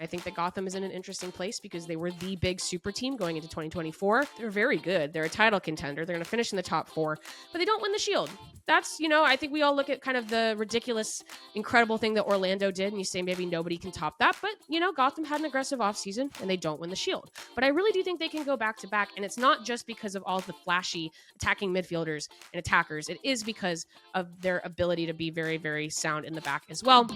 I think that Gotham is in an interesting place because they were the big super team going into 2024. They're very good. They're a title contender. They're going to finish in the top 4, but they don't win the Shield. That's, I think we all look at kind of the ridiculous, incredible thing that Orlando did, and you say maybe nobody can top that. But, Gotham had an aggressive offseason, and they don't win the Shield. But I really do think they can go back to back, and it's not just because of all the flashy attacking midfielders and attackers. It is because of their ability to be very, very sound in the back as well.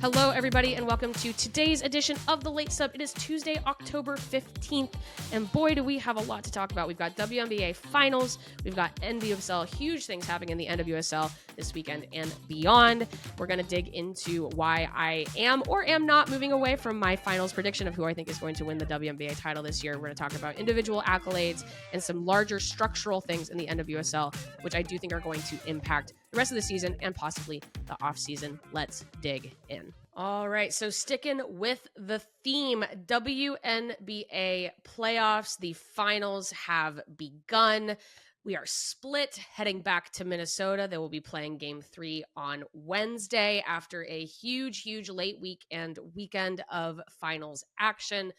Hello, everybody, and welcome to today's edition of The Late Sub. It is Tuesday, October 15th, and boy, do we have a lot to talk about. We've got WNBA Finals, we've got NWSL, huge things happening in the NWSL this weekend and beyond. We're going to dig into why I am or am not moving away from my finals prediction of who I think is going to win the WNBA title this year. We're going to talk about individual accolades and some larger structural things in the NWSL, which I do think are going to impact the rest of the season and possibly the offseason. Let's dig in. All right, so sticking with the theme, WNBA playoffs, the finals have begun. We are split heading back to Minnesota. They will be playing game 3 on Wednesday after a huge late week and weekend of finals action.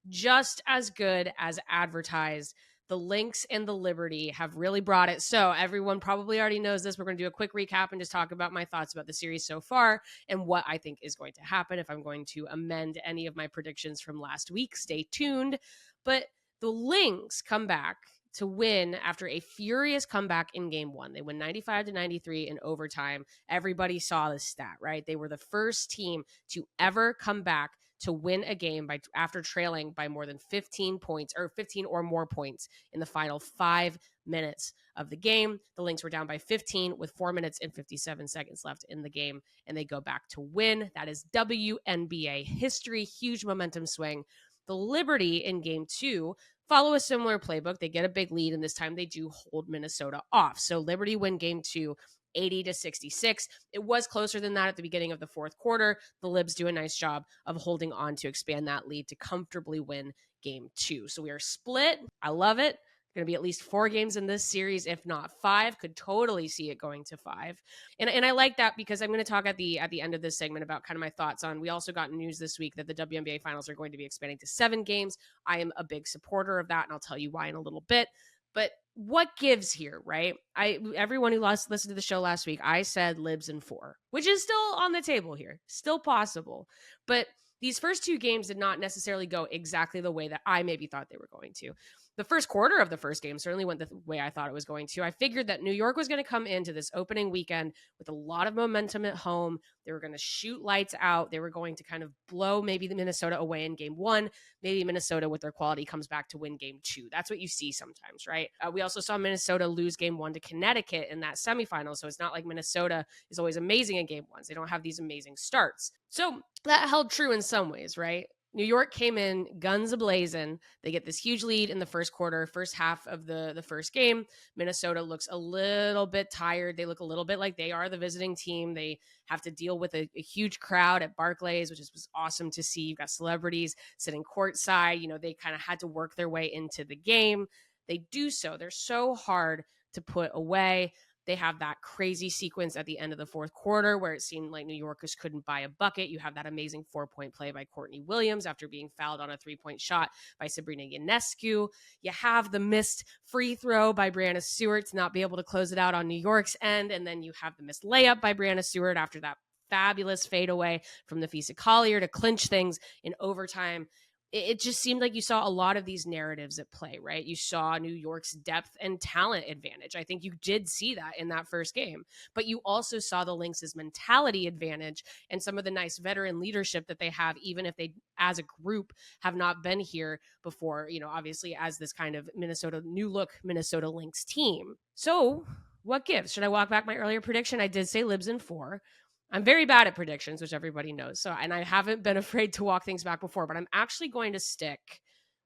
Just as good as advertised. The Lynx and the Liberty have really brought it. So everyone probably already knows this. We're going to do a quick recap and just talk about my thoughts about the series so far and what I think is going to happen. If I'm going to amend any of my predictions from last week, stay tuned. But the Lynx come back to win after a furious comeback in game 1. They win 95-93 in overtime. Everybody saw this stat, right? They were the first team to ever come back to win a game after trailing by more than 15 points or 15 or more points in the final 5 minutes of the game. The Lynx were down by 15 with 4 minutes and 57 seconds left in the game, and they go back to win. That is WNBA history, huge momentum swing. The Liberty in game 2 follow a similar playbook. They get a big lead, and this time they do hold Minnesota off. So Liberty win game 2 80-66. It was closer than that at the beginning of the fourth quarter. The Libs do a nice job of holding on to expand that lead to comfortably win game 2. So we are split. I love it. Going to be at least 4 games in this series, if not 5. Could totally see it going to 5. And I like that because I'm going to talk at the end of this segment about kind of my thoughts on, we also got news this week that the WNBA Finals are going to be expanding to 7 games. I am a big supporter of that, and I'll tell you why in a little bit. But what gives here, right? Everyone who listened to the show last week, I said Libs in 4, which is still on the table here, still possible. But these first 2 games did not necessarily go exactly the way that I maybe thought they were going to. The first quarter of the first game certainly went the way I thought it was going to. I figured that New York was going to come into this opening weekend with a lot of momentum at home. They were going to shoot lights out. They were going to kind of blow maybe the Minnesota away in game 1. Maybe Minnesota with their quality comes back to win game 2. That's what you see sometimes, right? We also saw Minnesota lose game 1 to Connecticut in that semifinal. So it's not like Minnesota is always amazing in game 1s. They don't have these amazing starts. So that held true in some ways, right? New York came in guns a-blazing. They get this huge lead in the first quarter, first half of the first game. Minnesota looks a little bit tired. They look a little bit like they are the visiting team. They have to deal with a huge crowd at Barclays, which was awesome to see. You've got celebrities sitting courtside. They kind of had to work their way into the game. They do so. They're so hard to put away. They have that crazy sequence at the end of the fourth quarter where it seemed like New Yorkers couldn't buy a bucket. You have that amazing 4-point play by Courtney Williams after being fouled on a 3-point shot by Sabrina Ionescu. You have the missed free throw by Brianna Stewart to not be able to close it out on New York's end. And then you have the missed layup by Brianna Stewart after that fabulous fadeaway from Nafisa Collier to clinch things in overtime. It just seemed like you saw a lot of these narratives at play, right? You saw New York's depth and talent advantage. I think you did see that in that first game, but you also saw the Lynx's mentality advantage and some of the nice veteran leadership that they have, even if they, as a group, have not been here before, obviously as this kind of new look Minnesota Lynx team. So what gives? Should I walk back my earlier prediction? I did say Libs in 4. I'm very bad at predictions, which everybody knows. And I haven't been afraid to walk things back before, but I'm actually going to stick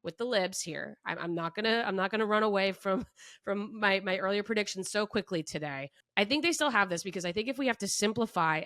with the Libs here. I'm not gonna run away from my earlier predictions so quickly today. I think they still have this because I think if we have to simplify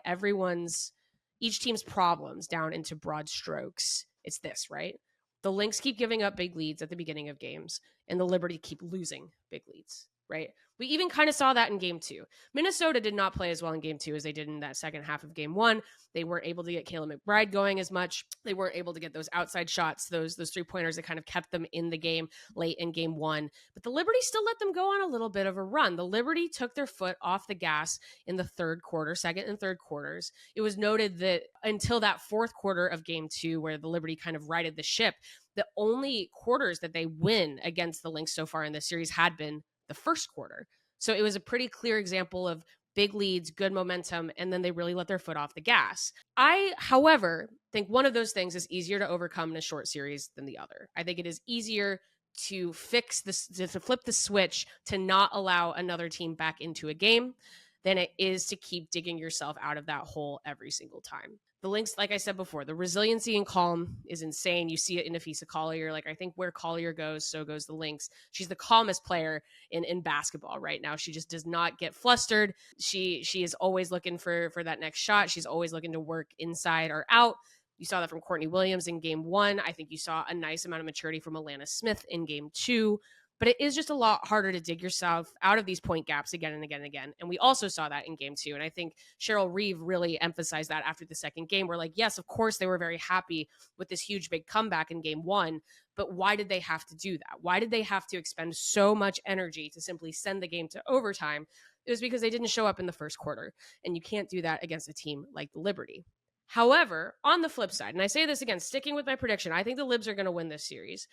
each team's problems down into broad strokes, it's this, right? The Lynx keep giving up big leads at the beginning of games, and the Liberty keep losing big leads right? We even kind of saw that in game 2. Minnesota did not play as well in game 2 as they did in that second half of game 1. They weren't able to get Kayla McBride going as much. They weren't able to get those outside shots, those 3-pointers that kind of kept them in the game late in game 1. But the Liberty still let them go on a little bit of a run. The Liberty took their foot off the gas in the third quarter, second and third quarters. It was noted that until that fourth quarter of game 2, where the Liberty kind of righted the ship, the only quarters that they win against the Lynx so far in this series had been the first quarter. So it was a pretty clear example of big leads, good momentum, and then they really let their foot off the gas. I, however, think one of those things is easier to overcome in a short series than the other. I think it is easier to fix this, to flip the switch, to not allow another team back into a game than it is to keep digging yourself out of that hole every single time. The Lynx, like I said before, the resiliency and calm is insane. You see it in Afisa Collier. Like, I think where Collier goes, so goes the Lynx. She's the calmest player in basketball right now. She just does not get flustered. She is always looking for that next shot. She's always looking to work inside or out. You saw that from Courtney Williams in game 1. I think you saw a nice amount of maturity from Alana Smith in game 2. But it is just a lot harder to dig yourself out of these point gaps again and again and again. And we also saw that in game 2. And I think Cheryl Reeve really emphasized that after the second game. We're like, yes, of course, they were very happy with this huge big comeback in game 1. But why did they have to do that? Why did they have to expend so much energy to simply send the game to overtime? It was because they didn't show up in the first quarter. And you can't do that against a team like the Liberty. However, on the flip side, and I say this again, sticking with my prediction, I think the Libs are going to win this series.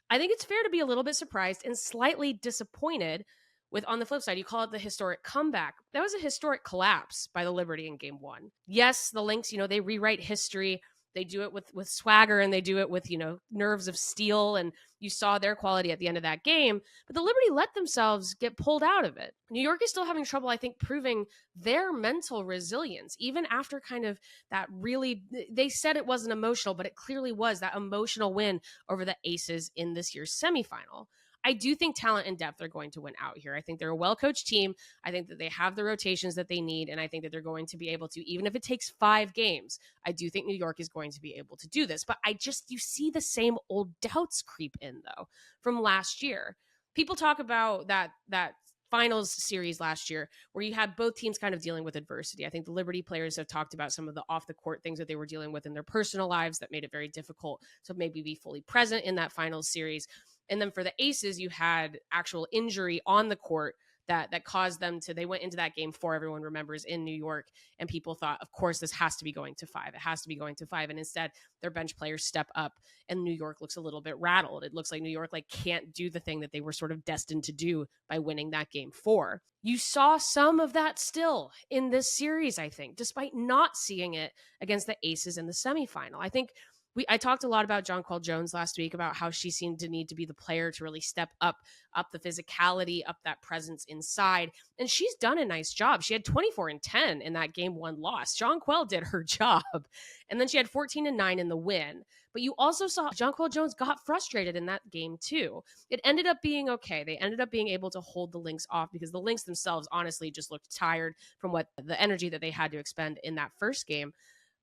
I think it's fair to be a little bit surprised and slightly disappointed with, on the flip side, you call it the historic comeback. That was a historic collapse by the Liberty in game 1. Yes, the Lynx, they rewrite history. They do it with swagger, and they do it with, nerves of steel. And you saw their quality at the end of that game. But the Liberty let themselves get pulled out of it. New York is still having trouble, I think, proving their mental resilience, even after kind of that really, they said it wasn't emotional, but it clearly was that emotional win over the Aces in this year's semifinal. I do think talent and depth are going to win out here. I think they're a well-coached team. I think that they have the rotations that they need, and I think that they're going to be able to, even if it takes 5 games, I do think New York is going to be able to do this. But you see the same old doubts creep in, though, from last year. People talk about that finals series last year where you had both teams kind of dealing with adversity. I think the Liberty players have talked about some of the off the court things that they were dealing with in their personal lives that made it very difficult to maybe be fully present in that finals series. And then for the Aces, you had actual injury on the court that caused them to, they went into that game 4, everyone remembers, in New York, and people thought, of course, this has to be going to 5. It has to be going to 5. And instead, their bench players step up, and New York looks a little bit rattled. It looks like New York can't do the thing that they were sort of destined to do by winning that game 4. You saw some of that still in this series, I think, despite not seeing it against the Aces in the semifinal. I think I talked a lot about Jonquel Jones last week, about how she seemed to need to be the player to really step up the physicality, up that presence inside. And she's done a nice job. She had 24 and 10 in that game 1 loss. Jonquel did her job. And then she had 14 and 9 in the win. But you also saw Jonquel Jones got frustrated in that game too. It ended up being okay. They ended up being able to hold the Lynx off because the Lynx themselves honestly just looked tired from what the energy that they had to expend in that first game.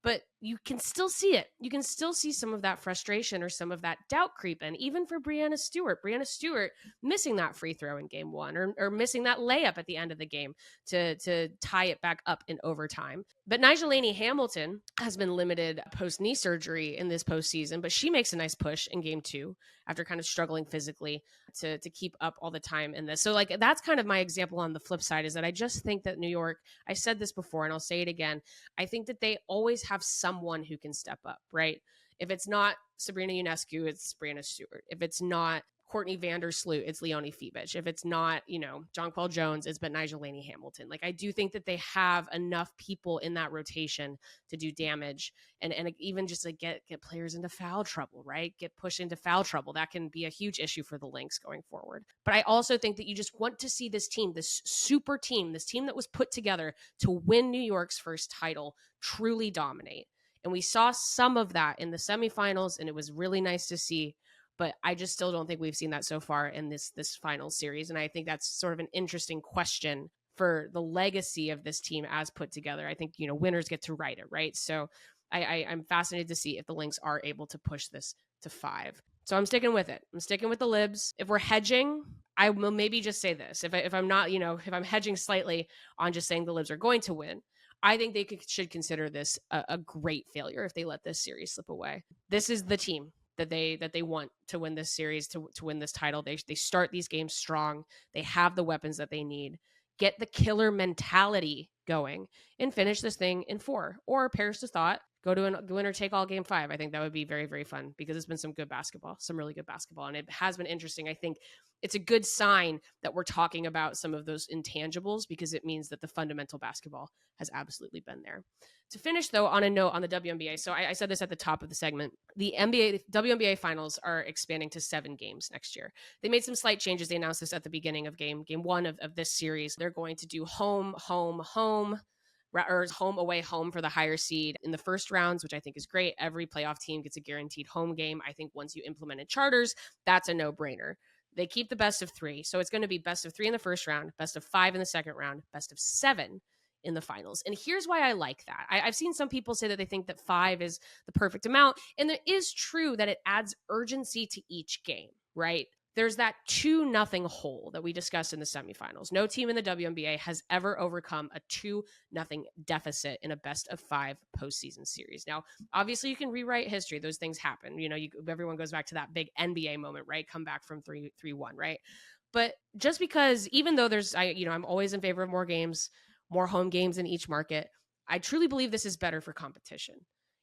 But you can still see it. You can still see some of that frustration or some of that doubt creep in, even for Breanna Stewart. Breanna Stewart missing that free throw in game 1 or missing that layup at the end of the game to tie it back up in overtime. But Nigelani Hamilton has been limited post-knee surgery in this postseason, but she makes a nice push in game 2 after kind of struggling physically to keep up all the time in this. So that's kind of my example on the flip side, is that I just think that New York, I said this before and I'll say it again, I think that they always have someone who can step up, right? If it's not Sabrina Ionescu, it's Breanna Stewart. If it's not Courtney Vandersloot, it's Leonie Fibich. If it's not, Jonquel Jones, it's but Nigelani Hamilton. I do think that they have enough people in that rotation to do damage and even just get players into foul trouble, right? Get pushed into foul trouble. That can be a huge issue for the Lynx going forward. But I also think that you just want to see this team, this super team, this team that was put together to win New York's first title, truly dominate. And we saw some of that in the semifinals, and it was really nice to see. But I just still don't think we've seen that so far in this final series. And I think that's sort of an interesting question for the legacy of this team as put together. I think, winners get to write it, right? So I'm fascinated to see if the Lynx are able to push this to 5. So I'm sticking with it. I'm sticking with the Libs. If we're hedging, I will maybe just say this. If I'm not, if I'm hedging slightly on just saying the Libs are going to win, I think they should consider this a great failure if they let this series slip away. This is the team that they want to win this series, to win this title. They start these games strong. They have the weapons that they need. Get the killer mentality going and finish this thing in 4. Or Paris to thought, go to a winner take all game 5. I think that would be very, very fun because it's been some good basketball, some really good basketball. And it has been interesting. I think it's a good sign that we're talking about some of those intangibles because it means that the fundamental basketball has absolutely been there. To finish, though, on a note on the WNBA, so I said this at the top of the segment, the WNBA Finals are expanding to 7 games next year. They made some slight changes. They announced this at the beginning of game 1 of this series. They're going to do home, or home, away, home for the higher seed in the first rounds, which I think is great. Every playoff team gets a guaranteed home game. I think once you implemented charters, that's a no-brainer. They keep the best of 3. So it's going to be best of 3 in the first round, best of 5 in the second round, best of 7 in the finals. And here's why I like that. I've seen some people say that they think that 5 is the perfect amount. And it is true that it adds urgency to each game, right? There's that 2-0 hole that we discussed in the semifinals. No team in the WNBA has ever overcome a 2-0 deficit in a best of 5 postseason series. Now, obviously, you can rewrite history. Those things happen. Everyone goes back to that big NBA moment, right? Come back from 3-1, right? But just because, even though I'm always in favor of more games, more home games in each market, I truly believe this is better for competition,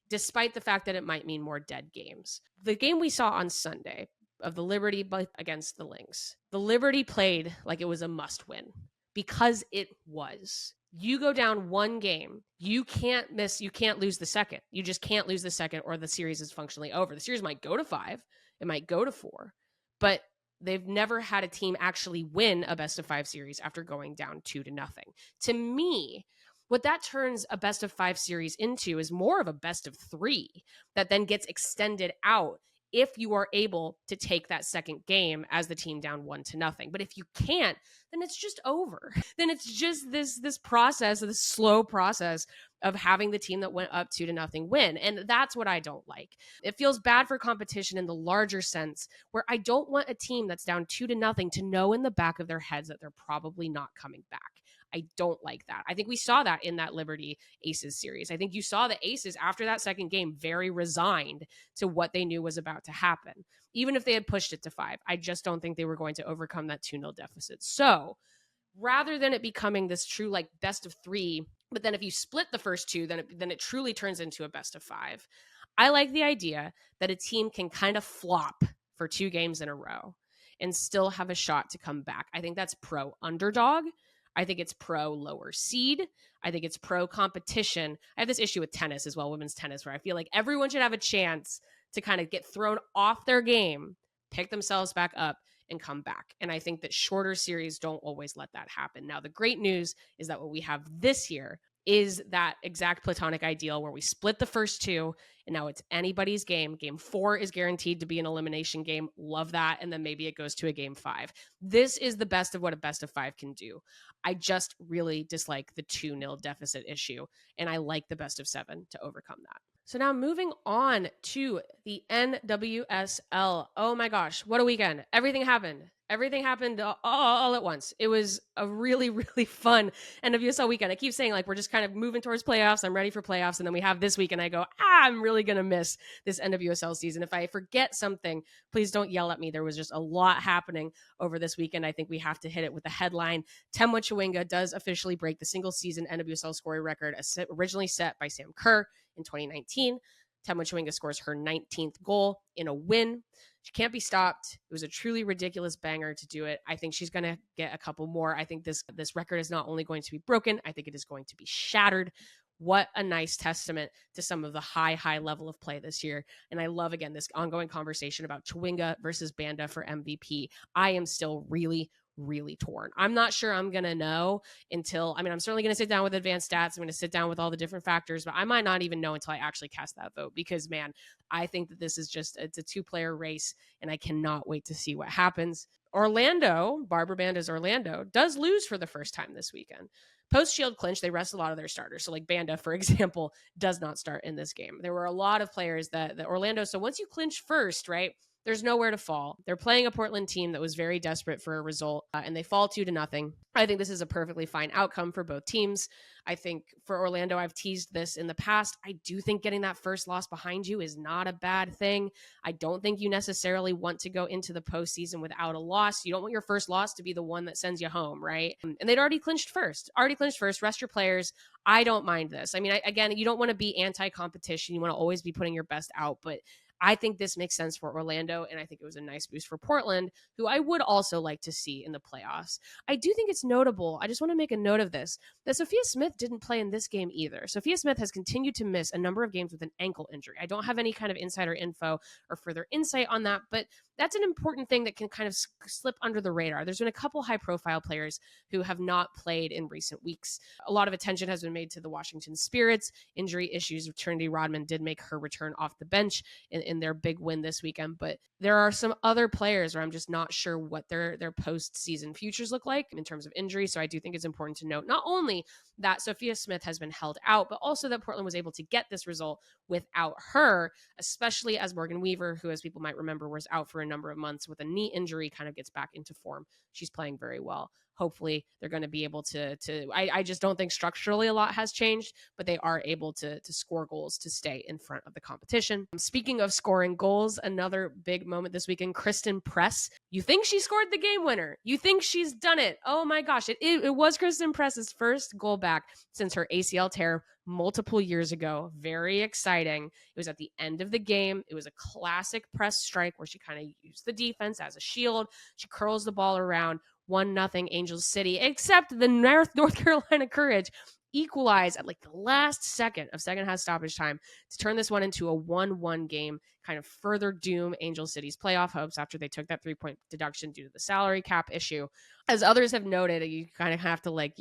despite the fact that it might mean more dead games. The game we saw on Sunday of the Liberty against the Lynx, the Liberty played like it was a must win because it was. You go down 1 game, you can't lose the second. You just can't lose the second or the series is functionally over. The series might go to 5, it might go to 4, but they've never had a team actually win a best of 5 series after going down 2-0. To me, what that turns a best of 5 series into is more of a best of 3 that then gets extended out if you are able to take that second game as the team down 1-0. But if you can't, then it's just over. Then it's just this process, this slow process of having the team that went up 2-0 win. And that's what I don't like. It feels bad for competition in the larger sense, where I don't want a team that's down 2-0 to know in the back of their heads that they're probably not coming back. I don't like that. I think we saw that in that Liberty Aces series. I think you saw the Aces after that second game very resigned to what they knew was about to happen. Even if they had pushed it to 5, I just don't think they were going to overcome that 2-0 deficit. So rather than it becoming this true like best of 3, but then if you split the first 2, then it truly turns into a best of 5. I like the idea that a team can kind of flop for 2 games in a row and still have a shot to come back. I think that's pro underdog. I think it's pro lower seed. I think it's pro competition. I have this issue with tennis as well, women's tennis, where I feel like everyone should have a chance to kind of get thrown off their game, pick themselves back up, and come back. And I think that shorter series don't always let that happen. Now, the great news is that what we have this year is that exact platonic ideal where we split the first 2 and now it's anybody's game. Game 4 is guaranteed to be an elimination game. Love that. And then maybe it goes to a game 5. This is the best of what a best of 5 can do. I just really dislike the 2-0 deficit issue, and I like the best of 7 to overcome that. So now moving on to the NWSL. Oh my gosh, what a weekend. Everything happened. Everything happened all at once. It was a really, really fun NWSL weekend. I keep saying like we're just kind of moving towards playoffs. I'm ready for playoffs. And then we have this week and I go, I'm really going to miss this NWSL season. If I forget something, please don't yell at me. There was just a lot happening over this weekend. I think we have to hit it with the headline. Temwa Chawinga does officially break the single season NWSL scoring record originally set by Sam Kerr in 2019. Temwa Chawinga scores her 19th goal in a win. She can't be stopped. It was a truly ridiculous banger to do it. I think she's going to get a couple more. I think this record is not only going to be broken, I think it is going to be shattered. What a nice testament to some of the high level of play this year. And I love, again, this ongoing conversation about Chawinga versus Banda for MVP. I am still really torn. I'm not sure I'm going to know until, I'm certainly going to sit down with advanced stats. I'm going to sit down with all the different factors, but I might not even know until I actually cast that vote because, man, I think that this is it's a 2-player race and I cannot wait to see what happens. Orlando, Barbara Banda's Orlando, does lose for the first time this weekend. Post-Shield clinch, they rest a lot of their starters. So like Banda, for example, does not start in this game. There were a lot of players that Orlando, so once you clinch first, right, There's nowhere to fall. They're playing a Portland team that was very desperate for a result, and they fall 2-0. I think this is a perfectly fine outcome for both teams. I think for Orlando, I've teased this in the past. I do think getting that first loss behind you is not a bad thing. I don't think you necessarily want to go into the postseason without a loss. You don't want your first loss to be the one that sends you home, right? And they'd already clinched first. Rest your players. I don't mind this. I mean, again, you don't want to be anti-competition. You want to always be putting your best out, but I think this makes sense for Orlando, and I think it was a nice boost for Portland, who I would also like to see in the playoffs. I do think it's notable. I just want to make a note of this, that Sophia Smith didn't play in this game either. Sophia Smith has continued to miss a number of games with an ankle injury. I don't have any kind of insider info or further insight on that, but that's an important thing that can kind of slip under the radar. There's been a couple high-profile players who have not played in recent weeks. A lot of attention has been made to the Washington Spirits. Injury issues with Trinity Rodman did make her return off the bench in their big win this weekend, but there are some other players where I'm just not sure what their postseason futures look like in terms of injury. So I do think it's important to note not only that Sophia Smith has been held out, but also that Portland was able to get this result without her, especially as Morgan Weaver, who, as people might remember, was out for a number of months with a knee injury, kind of gets back into form. She's playing very well. Hopefully they're going to be able to I just don't think structurally a lot has changed, but they are able to score goals to stay in front of the competition. Speaking of scoring goals, another big moment this weekend, Kristen Press. You think she scored the game winner. You think she's done it. Oh my gosh. It was Kristen Press's first goal back since her ACL tear multiple years ago. Very exciting. It was at the end of the game. It was a classic Press strike where she kind of used the defense as a shield. She curls the ball around. 1-0 Angels City, except the North Carolina Courage equalize at like the last second of second half stoppage time to turn this one into a 1-1 game, kind of further doom Angel City's playoff hopes after they took that 3-point deduction due to the salary cap issue. As others have noted, you kind of have to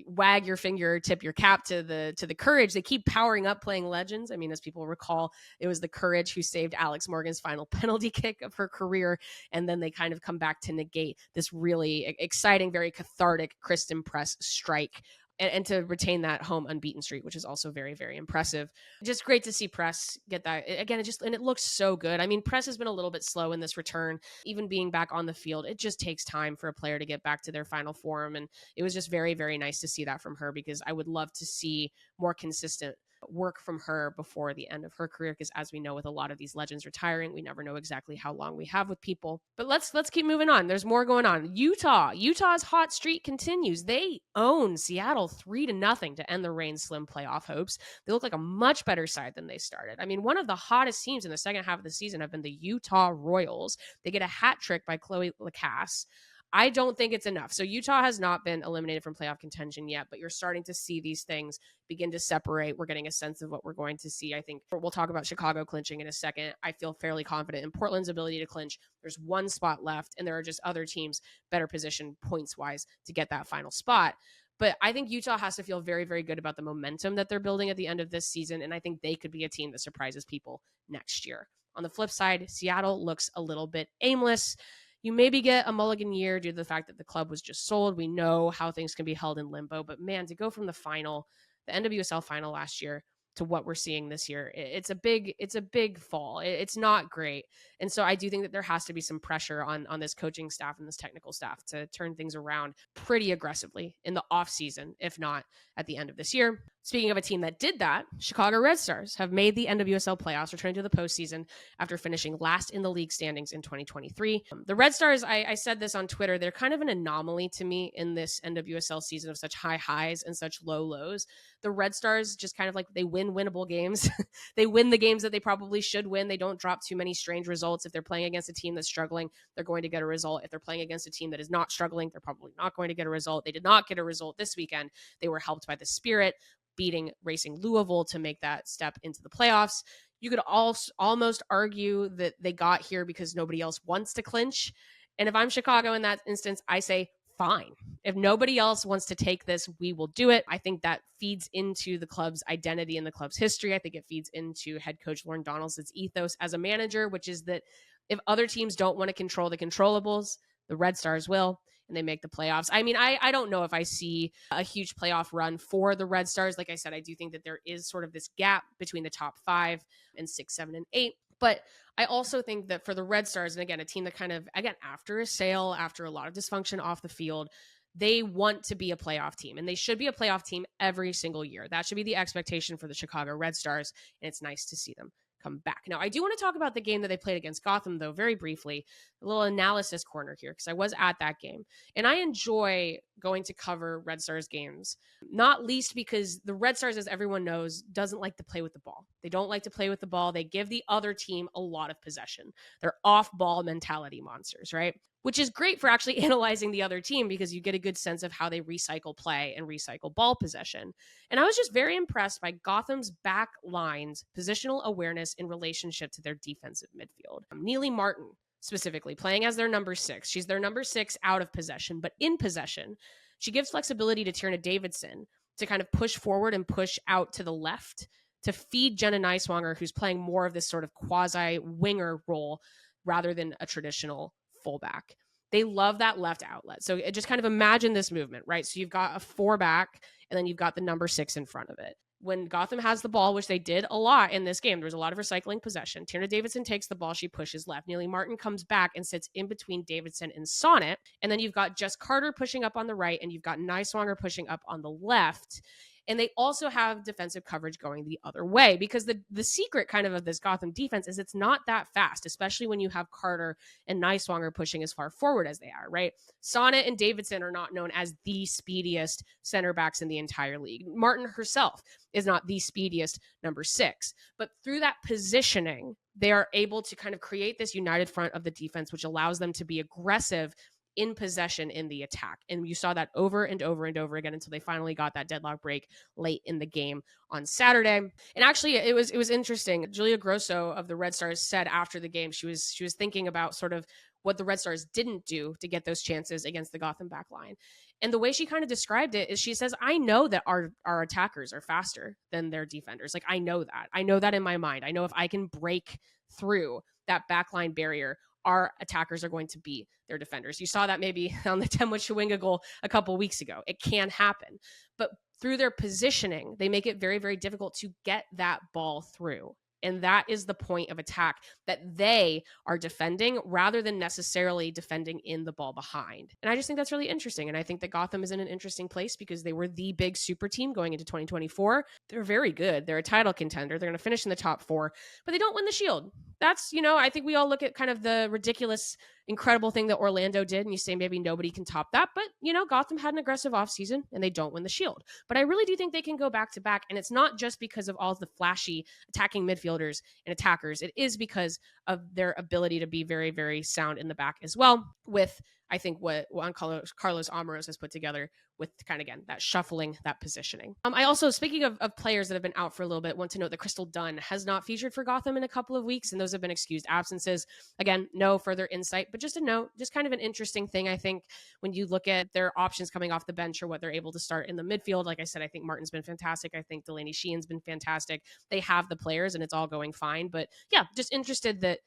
wag your finger, tip your cap to the Courage. They keep powering up playing legends. I mean, as people recall, it was the Courage who saved Alex Morgan's final penalty kick of her career, and then they kind of come back to negate this really exciting, very cathartic Kristen Press strike. And to retain that home unbeaten streak, which is also very, very impressive. Just great to see Press get that. Again, it looks so good. I mean, Press has been a little bit slow in this return. Even being back on the field, it just takes time for a player to get back to their final form. And it was just very, very nice to see that from her, because I would love to see more consistent work from her before the end of her career, because as we know, with a lot of these legends retiring, we never know exactly how long we have with people. But let's keep moving on. There's more going on. Utah's hot streak continues. They own Seattle 3-0 to end the Reign's slim playoff hopes. They look like a much better side than they started. I mean, one of the hottest teams in the second half of the season have been the Utah Royals. They get a hat trick by Chloe Lacasse. I don't think it's enough. So Utah has not been eliminated from playoff contention yet, but you're starting to see these things begin to separate. We're getting a sense of what we're going to see. I think we'll talk about Chicago clinching in a second. I feel fairly confident in Portland's ability to clinch. There's one spot left, and there are just other teams better positioned points-wise to get that final spot. But I think Utah has to feel very, very good about the momentum that they're building at the end of this season, and I think they could be a team that surprises people next year. On the flip side, Seattle looks a little bit aimless. You maybe get a mulligan year due to the fact that the club was just sold. We know how things can be held in limbo, but man, to go from the NWSL final last year to what we're seeing this year, it's a big fall. It's not great. And so I do think that there has to be some pressure on this coaching staff and this technical staff to turn things around pretty aggressively in the off season, if not at the end of this year. Speaking of a team that did that, Chicago Red Stars have made the NWSL playoffs, returning to the postseason after finishing last in the league standings in 2023. The Red Stars, I said this on Twitter, they're kind of an anomaly to me in this NWSL season of such high highs and such low lows. The Red Stars just kind of they win winnable games. They win the games that they probably should win. They don't drop too many strange results. If they're playing against a team that's struggling, they're going to get a result. If they're playing against a team that is not struggling, they're probably not going to get a result. They did not get a result this weekend. They were helped by the Spirit beating Racing Louisville to make that step into the playoffs. You could almost argue that they got here because nobody else wants to clinch. And if I'm Chicago in that instance, I say, fine. If nobody else wants to take this, we will do it. I think that feeds into the club's identity and the club's history. I think it feeds into head coach Lauren Donaldson's ethos as a manager, which is that if other teams don't want to control the controllables, the Red Stars will, and they make the playoffs. I mean, I don't know if I see a huge playoff run for the Red Stars. Like I said, I do think that there is sort of this gap between the top 5 and 6, 7, and 8. But I also think that for the Red Stars, and again, a team that kind of, again, after a sale, after a lot of dysfunction off the field, they want to be a playoff team, and they should be a playoff team every single year. That should be the expectation for the Chicago Red Stars, and it's nice to see them come back. Now, I do want to talk about the game that they played against Gotham, though, very briefly. A little analysis corner here, because I was at that game, and I enjoy going to cover Red Stars games, not least because the Red Stars, as everyone knows, doesn't like to play with the ball. They don't like to play with the ball. They give the other team a lot of possession. They're off-ball mentality monsters, right? Which is great for actually analyzing the other team, because you get a good sense of how they recycle play and recycle ball possession. And I was just very impressed by Gotham's back line's positional awareness in relationship to their defensive midfield. Neely Martin, specifically, playing as their number 6. She's their number 6 out of possession, but in possession, she gives flexibility to Tierna Davidson to kind of push forward and push out to the left to feed Jenna Neiswanger, who's playing more of this sort of quasi-winger role rather than a traditional fullback. They love that left outlet. So just kind of imagine this movement, right? So you've got a 4 back, and then you've got the number 6 in front of it. When Gotham has the ball, which they did a lot in this game, there was a lot of recycling possession. Tierna Davidson takes the ball, she pushes left. Neely Martin comes back and sits in between Davidson and Sonnet. And then you've got Jess Carter pushing up on the right, and you've got Neiswanger pushing up on the left. And they also have defensive coverage going the other way, because the secret kind of this Gotham defense is it's not that fast, especially when you have Carter and Neiswanger pushing as far forward as they are, right? Sonnet and Davidson are not known as the speediest center backs in the entire league. Martin herself is not the speediest number 6. But through that positioning, they are able to kind of create this united front of the defense, which allows them to be aggressive in possession in the attack. And you saw that over and over and over again until they finally got that deadlock break late in the game on Saturday. And actually it was interesting. Julia Grosso of the Red Stars said after the game, she was thinking about sort of what the Red Stars didn't do to get those chances against the Gotham back line. And the way she kind of described it is she says, I know that our attackers are faster than their defenders. Like, I know that. I know that in my mind. I know if I can break through that backline barrier, our attackers are going to be their defenders. You saw that maybe on the Temwa Chawinga goal a couple weeks ago. It can happen. But through their positioning, they make it very, very difficult to get that ball through. And that is the point of attack, that they are defending rather than necessarily defending in the ball behind. And I just think that's really interesting. And I think that Gotham is in an interesting place because they were the big super team going into 2024. They're very good. They're a title contender. They're going to finish in the top 4, but they don't win the Shield. That's, I think we all look at kind of the ridiculous, incredible thing that Orlando did, and you say maybe nobody can top that. But, Gotham had an aggressive offseason, and they don't win the Shield. But I really do think they can go back to back, and it's not just because of all the flashy attacking midfielders and attackers. It is because of their ability to be very, very sound in the back as well, with, I think, what Juan Carlos Amoros has put together with kind of, again, that shuffling, that positioning. I also, speaking of players that have been out for a little bit, want to note that Crystal Dunn has not featured for Gotham in a couple of weeks, and those have been excused absences. Again, no further insight, but just a note, just kind of an interesting thing, I think, when you look at their options coming off the bench or what they're able to start in the midfield. Like I said, I think Martin's been fantastic. I think Delaney Sheehan's been fantastic. They have the players, and it's all going fine. But yeah, just interested that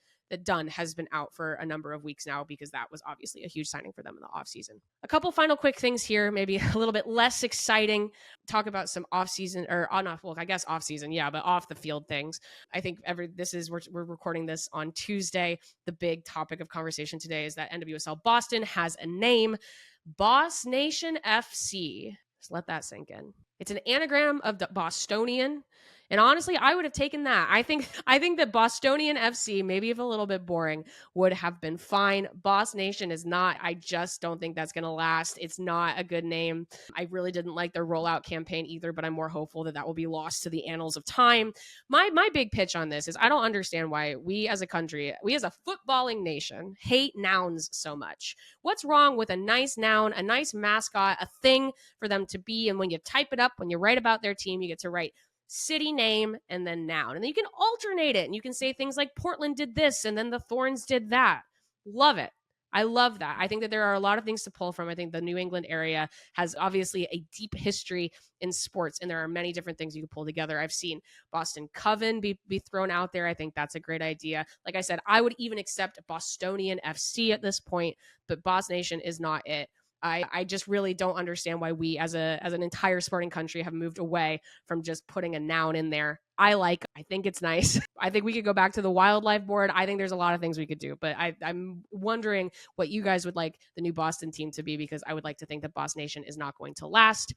Dunn has been out for a number of weeks now, because that was obviously a huge signing for them in the offseason. A couple final quick things here, maybe a little bit less exciting. Talk about some offseason, or offseason, yeah, but off the field things. I think we're recording this on Tuesday. The big topic of conversation today is that NWSL Boston has a name, Boss Nation FC. Just let that sink in. It's an anagram of the Bostonian. And honestly, I would have taken that. I think that Bostonian FC, maybe if a little bit boring, would have been fine. Boss Nation is not. I just don't think that's going to last. It's not a good name. I really didn't like their rollout campaign either, but I'm more hopeful that will be lost to the annals of time. My big pitch on this is I don't understand why we as a country, we as a footballing nation, hate nouns so much. What's wrong with a nice noun, a nice mascot, a thing for them to be? And when you type it up, when you write about their team, you get to write city name and then noun, and then you can alternate it, and you can say things like Portland did this and then the Thorns did that. Love it. I love that. I think that there are a lot of things to pull from. I think the New England area has obviously a deep history in sports, and there are many different things you can pull together. I've seen Boston Coven be thrown out there. I think that's a great idea. Like I said, I would even accept Bostonian FC at this point, but Boss Nation is not it. I just really don't understand why we as an entire sporting country have moved away from just putting a noun in there. I think it's nice. I think we could go back to the wildlife board. I think there's a lot of things we could do, but I'm wondering what you guys would like the new Boston team to be, because I would like to think that Boston Nation is not going to last.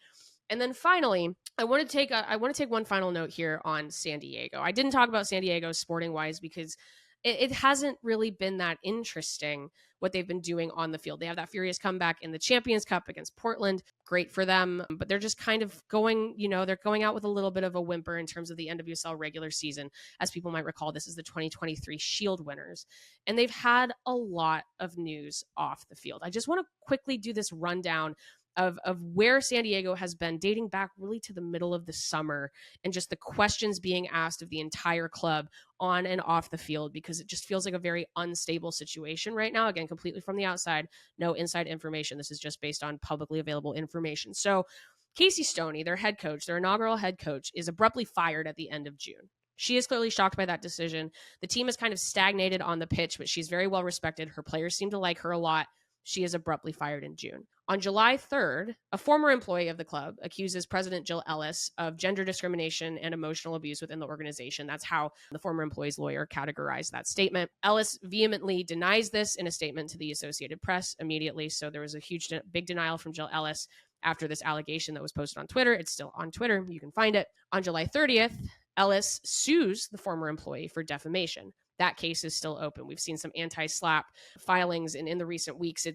And then finally, I want to take one final note here on San Diego. I didn't talk about San Diego sporting wise because it hasn't really been that interesting what they've been doing on the field. They have that furious comeback in the Champions Cup against Portland. Great for them. But they're just kind of going, they're going out with a little bit of a whimper in terms of the NWSL regular season. As people might recall, this is the 2023 Shield winners. And they've had a lot of news off the field. I just want to quickly do this rundown of where San Diego has been dating back really to the middle of the summer, and just the questions being asked of the entire club on and off the field, because it just feels like a very unstable situation right now. Again, completely from the outside, no inside information. This is just based on publicly available information. So Casey Stoney, their head coach, their inaugural head coach, is abruptly fired at the end of June. She is clearly shocked by that decision. The team has kind of stagnated on the pitch, but she's very well respected. Her players seem to like her a lot. She is abruptly fired in June. On July 3rd, a former employee of the club accuses President Jill Ellis of gender discrimination and emotional abuse within the organization. That's how the former employee's lawyer categorized that statement. Ellis vehemently denies this in a statement to the Associated Press immediately. So there was a big denial from Jill Ellis after this allegation that was posted on Twitter. It's still on Twitter. You can find it. On July 30th, Ellis sues the former employee for defamation. That case is still open. We've seen some anti-SLAPP filings in the recent weeks.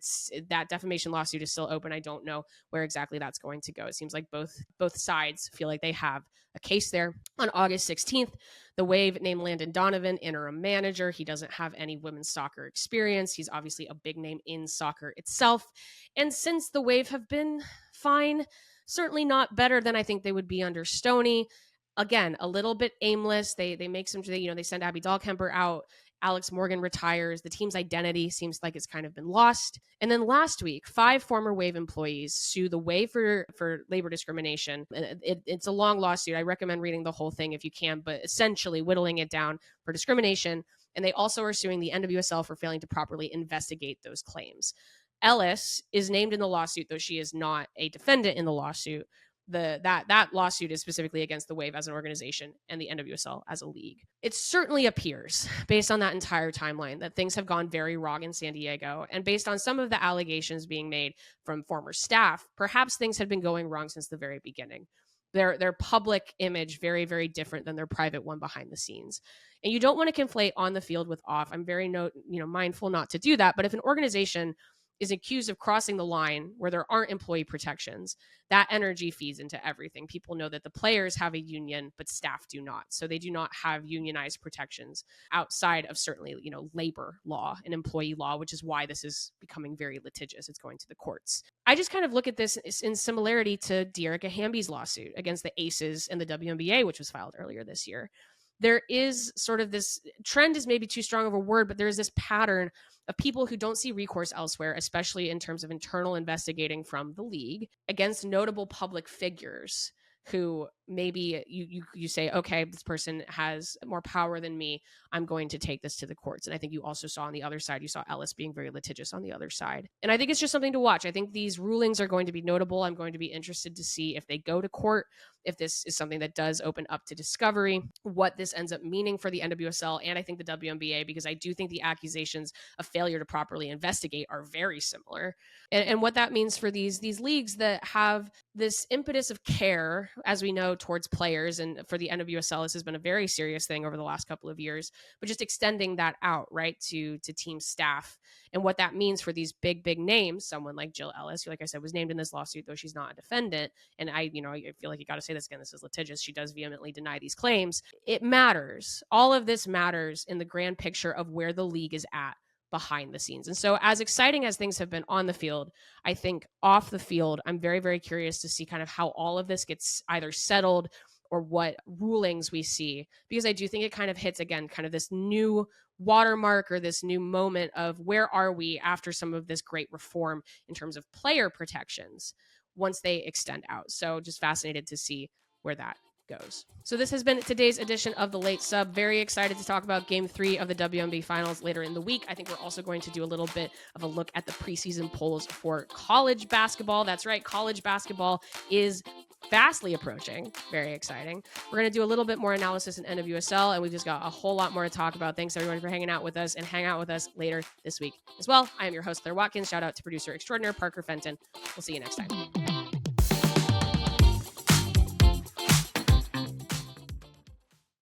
That defamation lawsuit is still open. I don't know where exactly that's going to go. It seems like both sides feel like they have a case there. On August 16th, the Wave named Landon Donovan interim manager. He doesn't have any women's soccer experience. He's obviously a big name in soccer itself. And since the Wave have been fine, certainly not better than I think they would be under Stoney. Again, a little bit aimless. They make some, they send Abby Dahlkemper out. Alex Morgan retires. The team's identity seems like it's kind of been lost. And then last week, 5 former Wave employees sue the Wave for labor discrimination. It's a long lawsuit. I recommend reading the whole thing if you can, but essentially whittling it down for discrimination. And they also are suing the NWSL for failing to properly investigate those claims. Ellis is named in the lawsuit, though she is not a defendant in the lawsuit. That lawsuit is specifically against the Wave as an organization and the NWSL as a league. It certainly appears, based on that entire timeline, that things have gone very wrong in San Diego. And based on some of the allegations being made from former staff, perhaps things had been going wrong since the very beginning. Their public image very, very different than their private one behind the scenes. And you don't want to conflate on the field with off. I'm very mindful not to do that. But if an organization is accused of crossing the line where there aren't employee protections, that energy feeds into everything. People know that the players have a union, but staff do not. So they do not have unionized protections outside of certainly, labor law and employee law, which is why this is becoming very litigious. It's going to the courts. I just kind of look at this in similarity to Dearica Hamby's lawsuit against the Aces and the WNBA, which was filed earlier this year. There is sort of this trend, is maybe too strong of a word, but there is this pattern of people who don't see recourse elsewhere, especially in terms of internal investigating from the league, against notable public figures who maybe you say, okay, this person has more power than me. I'm going to take this to the courts. And I think you also saw on the other side, you saw Ellis being very litigious on the other side. And I think it's just something to watch. I think these rulings are going to be notable. I'm going to be interested to see if they go to court, if this is something that does open up to discovery, what this ends up meaning for the NWSL and I think the WNBA, because I do think the accusations of failure to properly investigate are very similar. And what that means for these leagues that have this impetus of care, as we know, towards players. And for the NWSL, this has been a very serious thing over the last couple of years, but just extending that out, right, to team staff, and what that means for these big names, someone like Jill Ellis, who, like I said, was named in this lawsuit, though she's not a defendant. And I feel like you got to say this again, this is litigious. She does vehemently deny these claims. It matters. All of this matters in the grand picture of where the league is at behind the scenes. And so as exciting as things have been on the field, I think off the field, I'm very, very curious to see kind of how all of this gets either settled or what rulings we see, because I do think it kind of hits, again, kind of this new watermark or this new moment of where are we after some of this great reform in terms of player protections once they extend out. So just fascinated to see where that goes. So this has been today's edition of the Late Sub. Very excited to talk about Game 3 of the WNBA Finals later in the week. I think we're also going to do a little bit of a look at the preseason polls for college basketball. That's right, college basketball is fastly approaching. Very exciting. We're going to do a little bit more analysis in NWSL, and we've just got a whole lot more to talk about. Thanks everyone for hanging out with us, and hang out with us later this week as well. I am your host, Claire Watkins. Shout out to producer extraordinaire Parker Fenton. We'll see you next time.